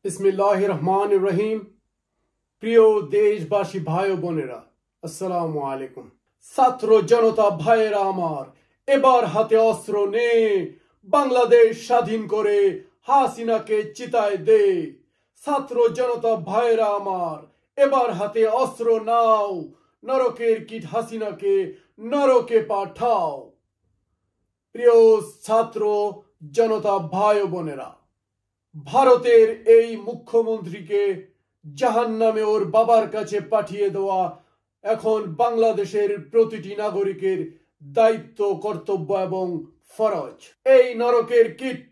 বিসমিল্লাহির রহমানির রহিম। প্রিয় দেশবাসী ভাই ও বোনেরা, আসসালামু আলাইকুম। ছাত্র জনতা ভাইয়েরা আমার, এবার হাতে অস্ত্র নে, বাংলাদেশ স্বাধীন করে হাসিনাকে চিতায় দে। ছাত্র জনতা ভাইয়েরা আমার, এবার হাতে অস্ত্র নাও, নরকের কীট হাসিনাকে নরকে পাঠাও। প্রিয় ছাত্র জনতা ভাই ও বোনেরা, ভারতের এই মুখ্যমন্ত্রীকে জাহান্নামে ওর বাবার কাছে পাঠিয়ে দেওয়া এখন বাংলাদেশের প্রতিটি নাগরিকের দায়িত্ব, কর্তব্য এবং ফরজ। এই নরকের কীট,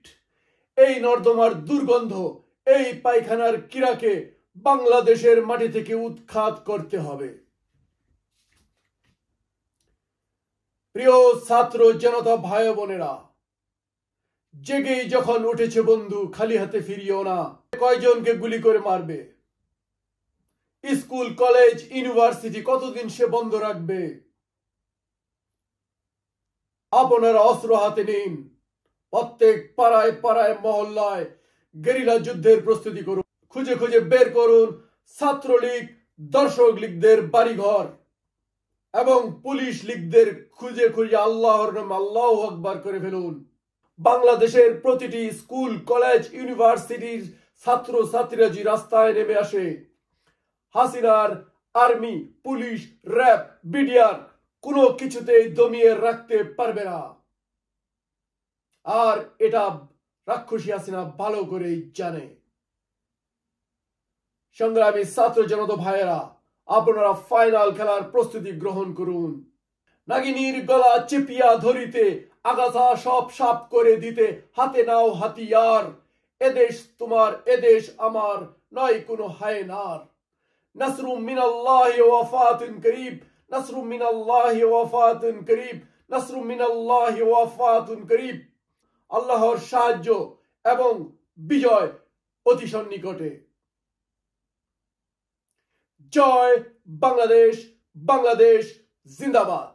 এই নর্দমার দুর্গন্ধ, এই পায়খানার কিরাকে বাংলাদেশের মাটি থেকে উৎখাত করতে হবে। প্রিয় ছাত্র জনতা ভাই বোনেরা, জেগেই যখন উঠেছে বন্ধু, খালি হাতে ফিরিও না। কয়জনকে গুলি করে মারবে? স্কুল, কলেজ, ইউনিভার্সিটি কতদিন সে বন্ধ রাখবে? আপনারা অস্ত্র হাতে নিন, প্রত্যেক পাড়ায় পাড়ায় মহল্লায় গেরিলা যুদ্ধের প্রস্তুতি করুন। খুঁজে খুঁজে বের করুন ছাত্রলীগ, দর্শক লীগদের বাড়িঘর এবং পুলিশ লীগদের খুঁজে খুঁজে আল্লাহর নামে আল্লাহু আকবার করে ফেলুন। বাংলাদেশের প্রতিটি স্কুল, কলেজ, ইউনিভার্সিটির ছাত্র ছাত্রীরা যে রাস্তায় নেমে আসে, হাসিনার আর্মি, পুলিশ, র্যাব, বিডিআর কোনো কিছুতেই দমিয়ে রাখতে পারবে না। আর এটা রাক্ষসী হাসিনা ভালো করেই জানে। সংগ্রামী ছাত্র জনতা ভাইয়েরা, আপনারা ফাইনাল খেলার প্রস্তুতি গ্রহণ করুন। নাগিনীর গলা চেপিয়া ধরিতে, আগাছা সব সাপ করে দিতে হাতে নাও হাতিয়ার। এদেশ তোমার, এদেশ আমার, নয় কোনো হায়নার। নাসরুম মিনাল্লাহি ওয়া ফাতুন করিব, নাসরুম মিনাল্লাহি ওয়া ফাতুন করিব, নাসরুম মিনাল্লাহি ওয়া ফাতুন করিব। আল্লাহর সাহায্য এবং বিজয় অতি সন্নিকটে। জয় বাংলাদেশ, বাংলাদেশ জিন্দাবাদ।